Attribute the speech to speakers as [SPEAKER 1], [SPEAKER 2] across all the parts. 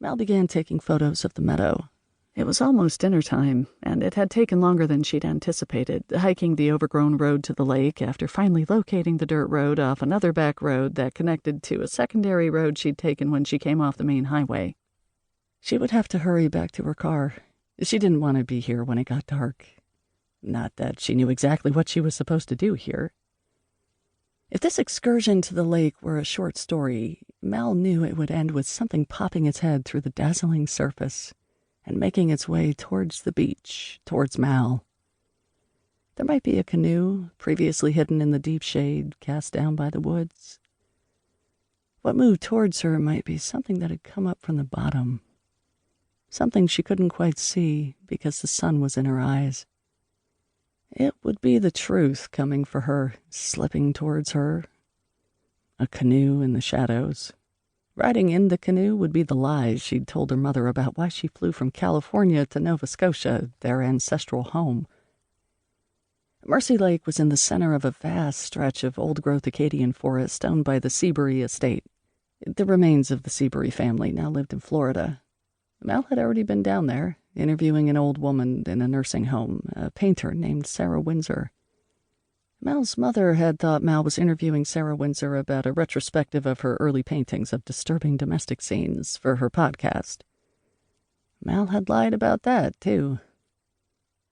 [SPEAKER 1] Mal began taking photos of the meadow. It was almost dinner time, and it had taken longer than she'd anticipated, hiking the overgrown road to the lake after finally locating the dirt road off another back road that connected to a secondary road she'd taken when she came off the main highway. She would have to hurry back to her car. She didn't want to be here when it got dark. Not that she knew exactly what she was supposed to do here. If this excursion to the lake were a short story, Mal knew it would end with something popping its head through the dazzling surface and making its way towards the beach, towards Mal. There might be a canoe, previously hidden in the deep shade, cast down by the woods. What moved towards her might be something that had come up from the bottom, something she couldn't quite see because the sun was in her eyes. It would be the truth coming for her, slipping towards her. A canoe in the shadows. Riding in the canoe would be the lies she'd told her mother about why she flew from California to Nova Scotia, their ancestral home. Mercy Lake was in the center of a vast stretch of old-growth Acadian forest owned by the Seabury estate. The remains of the Seabury family now lived in Florida. Mal had already been down there, interviewing an old woman in a nursing home, a painter named Sarah Windsor. Mal's mother had thought Mal was interviewing Sarah Windsor about a retrospective of her early paintings of disturbing domestic scenes for her podcast. Mal had lied about that, too.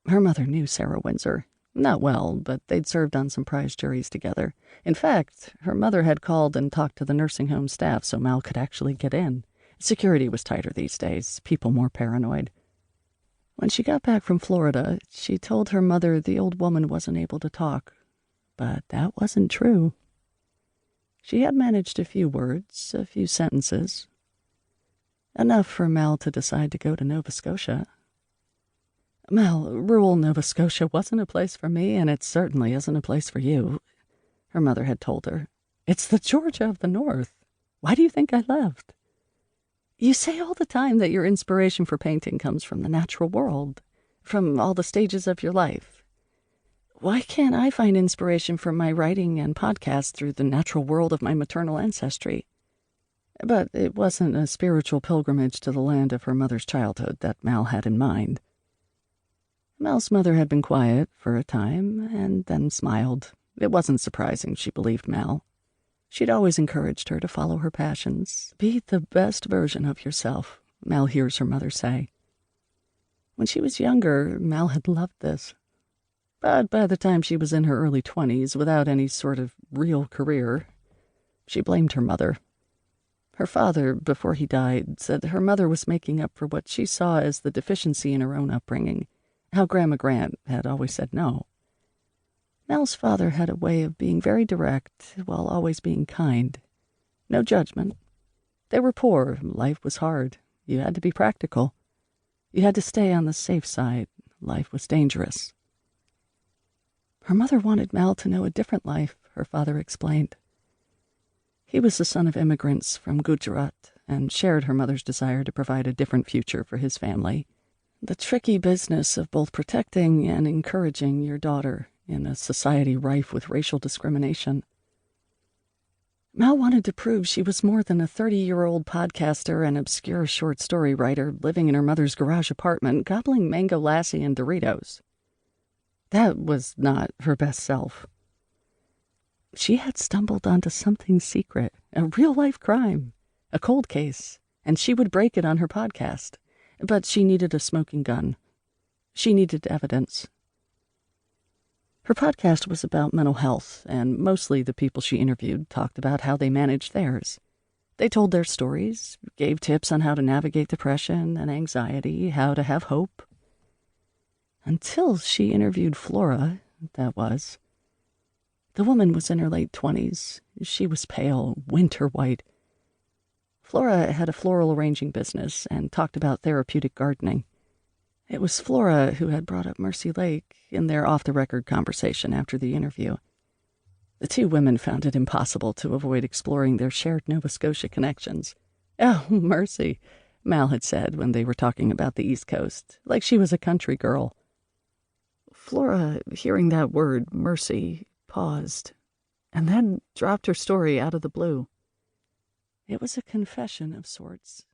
[SPEAKER 1] Her mother knew Sarah Windsor. Not well, but they'd served on some prize juries together. In fact, her mother had called and talked to the nursing home staff so Mal could actually get in. Security was tighter these days, people more paranoid. When she got back from Florida, she told her mother the old woman wasn't able to talk. But that wasn't true. She had managed a few words, a few sentences. Enough for Mal to decide to go to Nova Scotia. Mal, rural Nova Scotia wasn't a place for me, and it certainly isn't a place for you, her mother had told her. It's the Georgia of the North. Why do you think I left? You say all the time that your inspiration for painting comes from the natural world, from all the stages of your life. Why can't I find inspiration for my writing and podcast through the natural world of my maternal ancestry? But it wasn't a spiritual pilgrimage to the land of her mother's childhood that Mal had in mind. Mal's mother had been quiet for a time, and then smiled. It wasn't surprising she believed Mal. She'd always encouraged her to follow her passions. Be the best version of yourself, Mal hears her mother say. When she was younger, Mal had loved this. But by the time she was in her early 20s, without any sort of real career, she blamed her mother. Her father, before he died, said her mother was making up for what she saw as the deficiency in her own upbringing, how Grandma Grant had always said no. Mal's father had a way of being very direct while always being kind. No judgment. They were poor. Life was hard. You had to be practical. You had to stay on the safe side. Life was dangerous. Her mother wanted Mal to know a different life, her father explained. He was the son of immigrants from Gujarat and shared her mother's desire to provide a different future for his family. The tricky business of both protecting and encouraging your daughter in a society rife with racial discrimination. Mal wanted to prove she was more than a 30-year-old podcaster and obscure short story writer living in her mother's garage apartment, gobbling Mango Lassie and Doritos. That was not her best self. She had stumbled onto something secret, a real-life crime, a cold case, and she would break it on her podcast. But she needed a smoking gun. She needed evidence. Her podcast was about mental health, and mostly the people she interviewed talked about how they managed theirs. They told their stories, gave tips on how to navigate depression and anxiety, how to have hope. Until she interviewed Flora, that was. The woman was in her late 20s. She was pale, winter white. Flora had a floral arranging business and talked about therapeutic gardening. It was Flora who had brought up Mercy Lake in their off-the-record conversation after the interview. The two women found it impossible to avoid exploring their shared Nova Scotia connections. "Oh, Mercy," Mal had said when they were talking about the East Coast, like she was a country girl. Flora, hearing that word, Mercy, paused, and then dropped her story out of the blue. It was a confession of sorts.